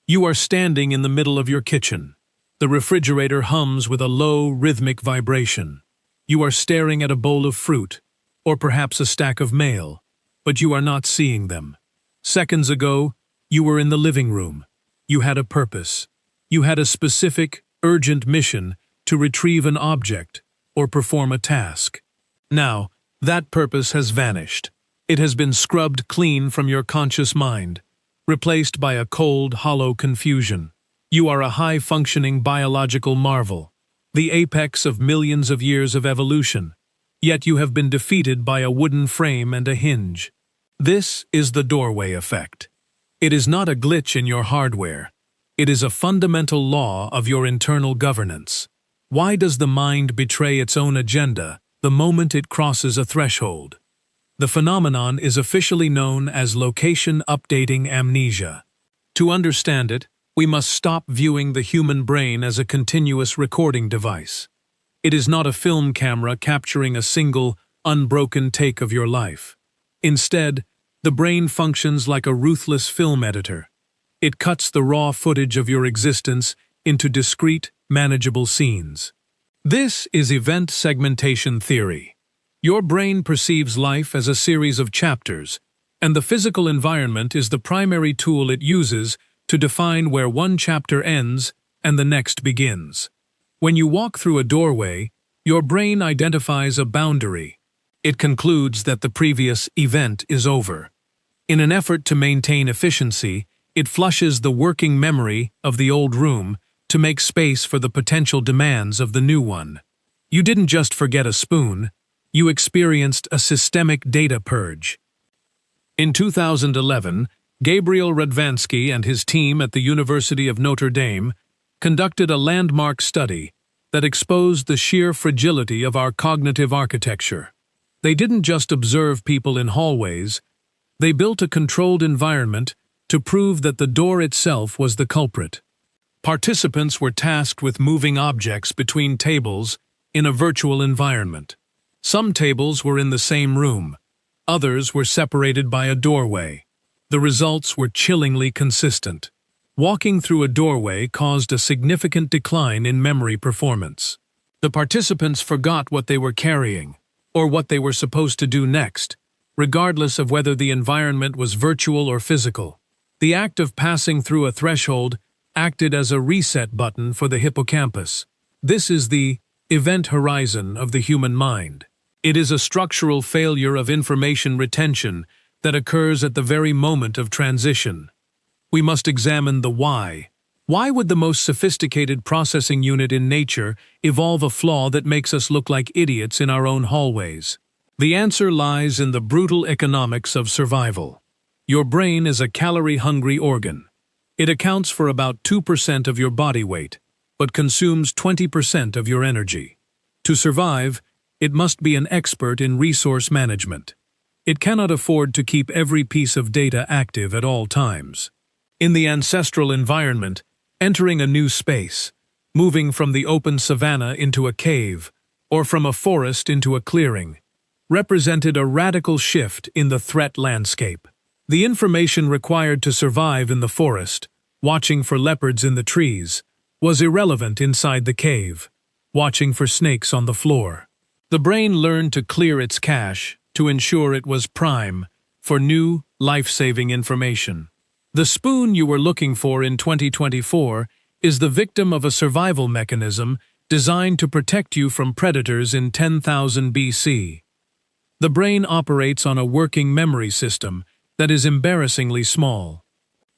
You are standing in the middle of your kitchen. The refrigerator hums with a low, rhythmic vibration. You are staring at a bowl of fruit, or perhaps a stack of mail, but you are not seeing them. Seconds ago, you were in the living room. You had a purpose. You had a specific, urgent mission to retrieve an object or perform a task. Now, that purpose has vanished. It has been scrubbed clean from your conscious mind, replaced by a cold, hollow confusion. You are a high-functioning biological marvel, the apex of millions of years of evolution, yet you have been defeated by a wooden frame and a hinge. This is the doorway effect. It is not a glitch in your hardware. It is a fundamental law of your internal governance. Why does the mind betray its own agenda the moment it crosses a threshold? The phenomenon is officially known as location updating amnesia. To understand it, we must stop viewing the human brain as a continuous recording device. It is not a film camera capturing a single, unbroken take of your life. Instead, the brain functions like a ruthless film editor. It cuts the raw footage of your existence into discrete, manageable scenes. This is Event Segmentation Theory. Your brain perceives life as a series of chapters, and the physical environment is the primary tool it uses to define where one chapter ends and the next begins. When you walk through a doorway, your brain identifies a boundary. It concludes that the previous event is over. In an effort to maintain efficiency, it flushes the working memory of the old room to make space for the potential demands of the new one. You didn't just forget a spoon, you experienced a systemic data purge. In 2011, Gabriel Radvansky and his team at the University of Notre Dame conducted a landmark study that exposed the sheer fragility of our cognitive architecture. They didn't just observe people in hallways, they built a controlled environment to prove that the door itself was the culprit. Participants were tasked with moving objects between tables in a virtual environment. Some tables were in the same room, others were separated by a doorway. The results were chillingly consistent. Walking through a doorway caused a significant decline in memory performance. The participants forgot what they were carrying, or what they were supposed to do next, regardless of whether the environment was virtual or physical. The act of passing through a threshold acted as a reset button for the hippocampus. This is the event horizon of the human mind. It is a structural failure of information retention that occurs at the very moment of transition. We must examine the why. Why would the most sophisticated processing unit in nature evolve a flaw that makes us look like idiots in our own hallways? The answer lies in the brutal economics of survival. Your brain is a calorie-hungry organ. It accounts for about 2% of your body weight, but consumes 20% of your energy. To survive, it must be an expert in resource management. It cannot afford to keep every piece of data active at all times. In the ancestral environment, entering a new space, moving from the open savanna into a cave, or from a forest into a clearing, represented a radical shift in the threat landscape. The information required to survive in the forest, watching for leopards in the trees, was irrelevant inside the cave, watching for snakes on the floor. The brain learned to clear its cache to ensure it was prime for new, life-saving information. The spoon you were looking for in 2024 is the victim of a survival mechanism designed to protect you from predators in 10,000 BC. The brain operates on a working memory system that is embarrassingly small.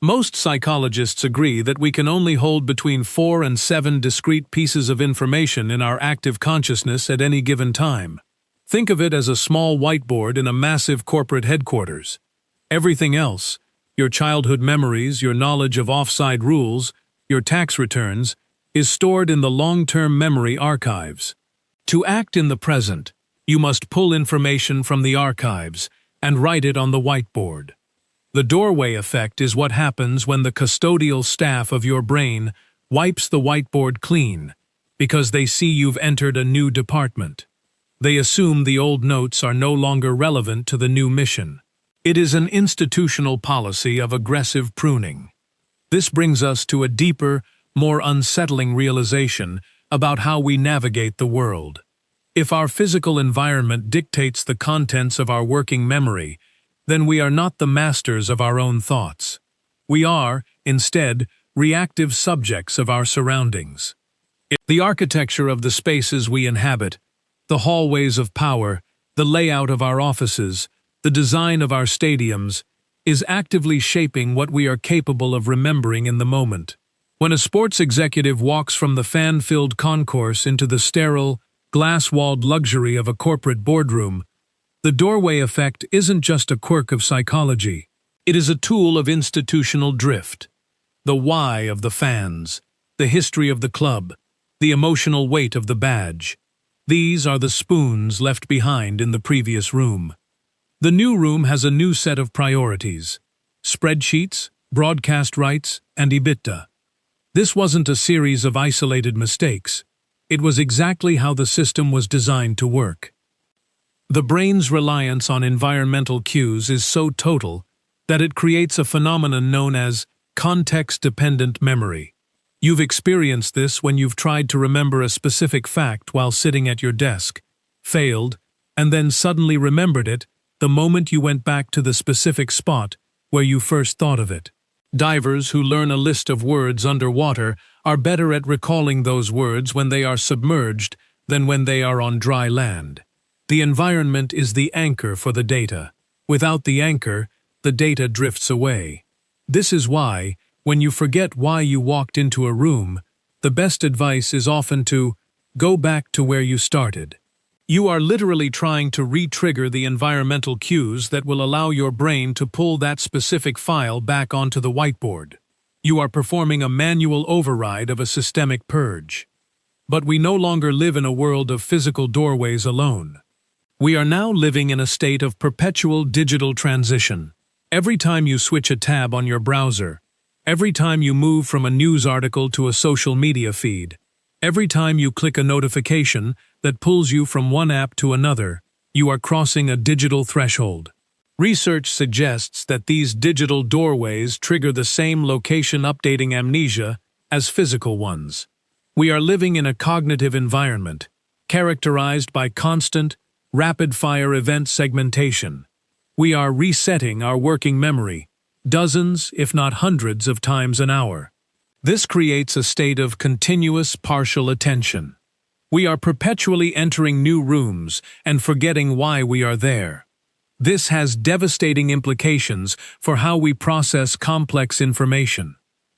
Most psychologists agree that we can only hold between 4 and 7 discrete pieces of information in our active consciousness at any given time. Think of it as a small whiteboard in a massive corporate headquarters. Everything else, your childhood memories, your knowledge of offside rules, your tax returns, is stored in the long-term memory archives. To act in the present, you must pull information from the archives and write it on the whiteboard. The doorway effect is what happens when the custodial staff of your brain wipes the whiteboard clean, because they see you've entered a new department. They assume the old notes are no longer relevant to the new mission. It is an institutional policy of aggressive pruning. This brings us to a deeper, more unsettling realization about how we navigate the world. If our physical environment dictates the contents of our working memory, then we are not the masters of our own thoughts. We are, instead, reactive subjects of our surroundings. The architecture of the spaces we inhabit, the hallways of power, the layout of our offices, the design of our stadiums, is actively shaping what we are capable of remembering in the moment. When a sports executive walks from the fan-filled concourse into the sterile, glass-walled luxury of a corporate boardroom, the doorway effect isn't just a quirk of psychology. It is a tool of institutional drift. The why of the fans, the history of the club, the emotional weight of the badge. These are the spoons left behind in the previous room. The new room has a new set of priorities: spreadsheets, broadcast rights, and EBITDA. This wasn't a series of isolated mistakes. It was exactly how the system was designed to work. The brain's reliance on environmental cues is so total that it creates a phenomenon known as context-dependent memory. You've experienced this when you've tried to remember a specific fact while sitting at your desk, failed, and then suddenly remembered it the moment you went back to the specific spot where you first thought of it. Divers who learn a list of words underwater are better at recalling those words when they are submerged than when they are on dry land. The environment is the anchor for the data. Without the anchor, the data drifts away. This is why, when you forget why you walked into a room, the best advice is often to go back to where you started. You are literally trying to re-trigger the environmental cues that will allow your brain to pull that specific file back onto the whiteboard. You are performing a manual override of a systemic purge. But we no longer live in a world of physical doorways alone. We are now living in a state of perpetual digital transition. Every time you switch a tab on your browser, every time you move from a news article to a social media feed, every time you click a notification that pulls you from one app to another, you are crossing a digital threshold. Research suggests that these digital doorways trigger the same location-updating amnesia as physical ones. We are living in a cognitive environment, characterized by constant, rapid-fire event segmentation. We are resetting our working memory, dozens, if not hundreds, of times an hour. This creates a state of continuous partial attention. We are perpetually entering new rooms and forgetting why we are there. This has devastating implications for how we process complex information.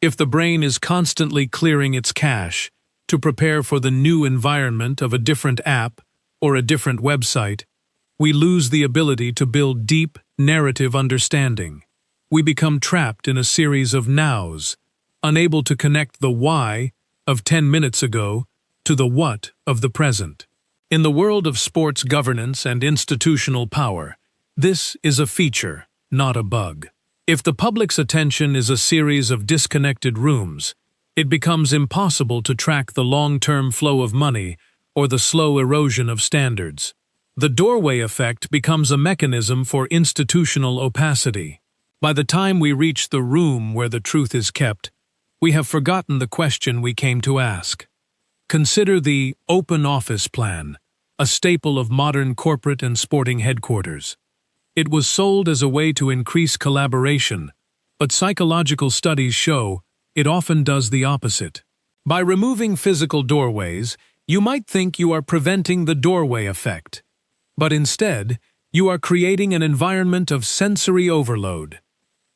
If the brain is constantly clearing its cache to prepare for the new environment of a different app or a different website, we lose the ability to build deep, narrative understanding. We become trapped in a series of nows, unable to connect the why of 10 minutes ago to the what of the present. In the world of sports governance and institutional power, this is a feature, not a bug. If the public's attention is a series of disconnected rooms, it becomes impossible to track the long-term flow of money or the slow erosion of standards. The doorway effect becomes a mechanism for institutional opacity. By the time we reach the room where the truth is kept, we have forgotten the question we came to ask. Consider the open office plan, a staple of modern corporate and sporting headquarters. It was sold as a way to increase collaboration, but psychological studies show it often does the opposite. By removing physical doorways, you might think you are preventing the doorway effect. But instead, you are creating an environment of sensory overload.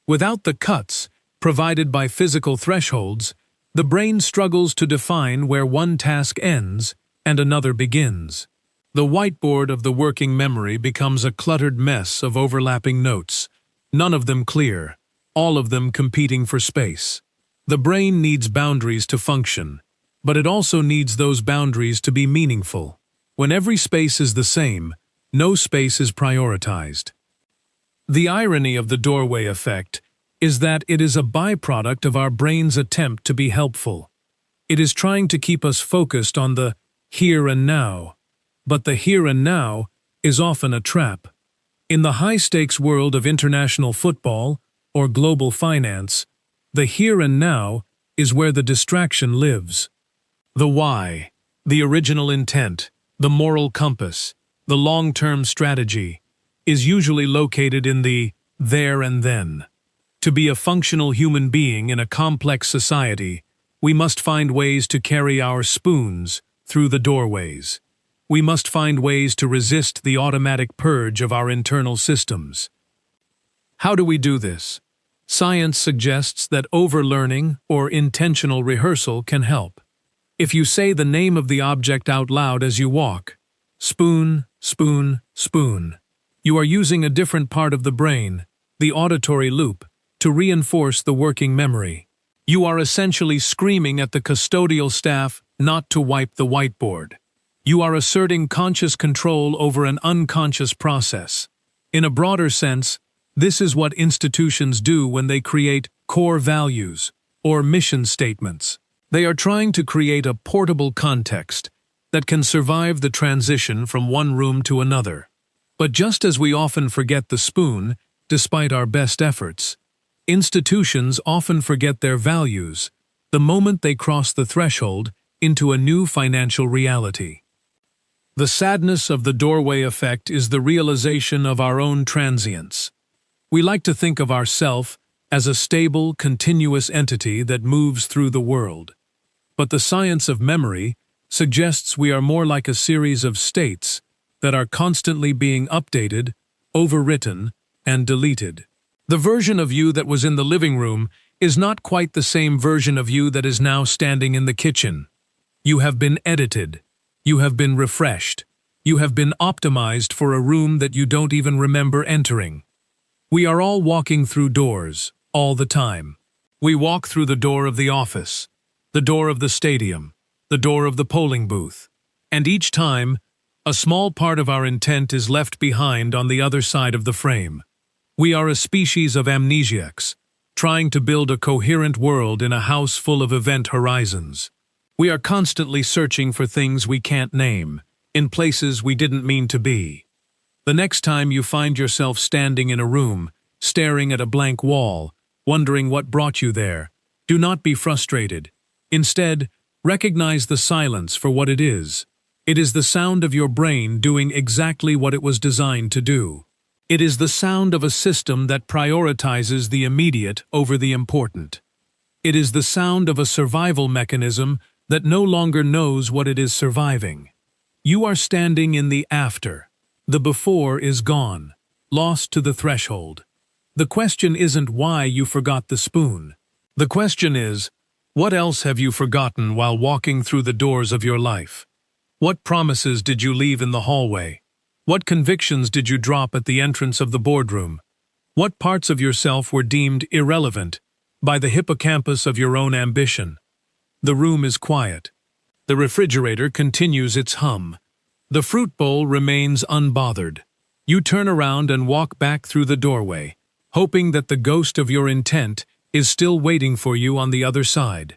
Without the cuts provided by physical thresholds, the brain struggles to define where one task ends and another begins. The whiteboard of the working memory becomes a cluttered mess of overlapping notes, none of them clear, all of them competing for space. The brain needs boundaries to function, but it also needs those boundaries to be meaningful. When every space is the same, no space is prioritized. The irony of the doorway effect is that it is a byproduct of our brain's attempt to be helpful. It is trying to keep us focused on the here and now, but the here and now is often a trap. In the high-stakes world of international football or global finance, The here and now is where the distraction lives. The why, the original intent, the moral compass, the long-term strategy, is usually located in the there and then. To be a functional human being in a complex society, we must find ways to carry our spoons through the doorways. We must find ways to resist the automatic purge of our internal systems. How do we do this? Science suggests that overlearning or intentional rehearsal can help. If you say the name of the object out loud as you walk, spoon, spoon, spoon, you are using a different part of the brain, the auditory loop, to reinforce the working memory. You are essentially screaming at the custodial staff not to wipe the whiteboard. You are asserting conscious control over an unconscious process. In a broader sense, this is what institutions do when they create core values or mission statements. They are trying to create a portable context that can survive the transition from one room to another. But just as we often forget the spoon, despite our best efforts, institutions often forget their values the moment they cross the threshold into a new financial reality. The sadness of the doorway effect is the realization of our own transience. We like to think of ourself as a stable, continuous entity that moves through the world. But the science of memory suggests we are more like a series of states that are constantly being updated, overwritten, and deleted. The version of you that was in the living room is not quite the same version of you that is now standing in the kitchen. You have been edited. You have been refreshed. You have been optimized for a room that you don't even remember entering. We are all walking through doors, all the time. We walk through the door of the office, the door of the stadium, the door of the polling booth, and each time, a small part of our intent is left behind on the other side of the frame. We are a species of amnesiacs, trying to build a coherent world in a house full of event horizons. We are constantly searching for things we can't name, in places we didn't mean to be. The next time you find yourself standing in a room, staring at a blank wall, wondering what brought you there, do not be frustrated. Instead, recognize the silence for what it is. It is the sound of your brain doing exactly what it was designed to do. It is the sound of a system that prioritizes the immediate over the important. It is the sound of a survival mechanism that no longer knows what it is surviving. You are standing in the after. The before is gone, lost to the threshold. The question isn't why you forgot the spoon. The question is, what else have you forgotten while walking through the doors of your life? What promises did you leave in the hallway? What convictions did you drop at the entrance of the boardroom? What parts of yourself were deemed irrelevant by the hippocampus of your own ambition? The room is quiet. The refrigerator continues its hum. The fruit bowl remains unbothered. You turn around and walk back through the doorway, hoping that the ghost of your intent is still waiting for you on the other side.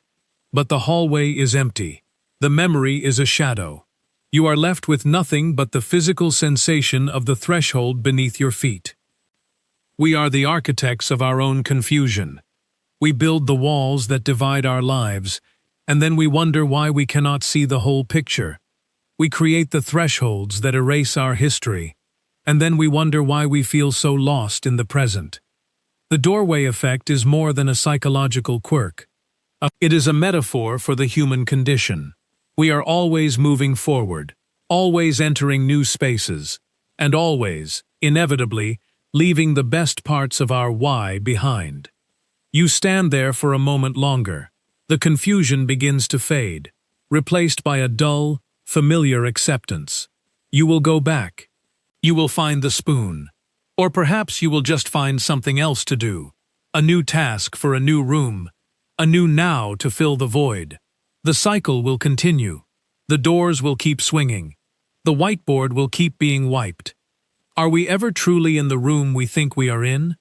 But the hallway is empty. The memory is a shadow. You are left with nothing but the physical sensation of the threshold beneath your feet. We are the architects of our own confusion. We build the walls that divide our lives, and then we wonder why we cannot see the whole picture. We create the thresholds that erase our history, and then we wonder why we feel so lost in the present. The doorway effect is more than a psychological quirk. It is a metaphor for the human condition. We are always moving forward, always entering new spaces, and always, inevitably, leaving the best parts of our why behind. You stand there for a moment longer. The confusion begins to fade, replaced by a dull, familiar acceptance. You will go back. You will find the spoon. Or perhaps you will just find something else to do. A new task for a new room. A new now to fill the void. The cycle will continue. The doors will keep swinging. The whiteboard will keep being wiped. Are we ever truly in the room we think we are in?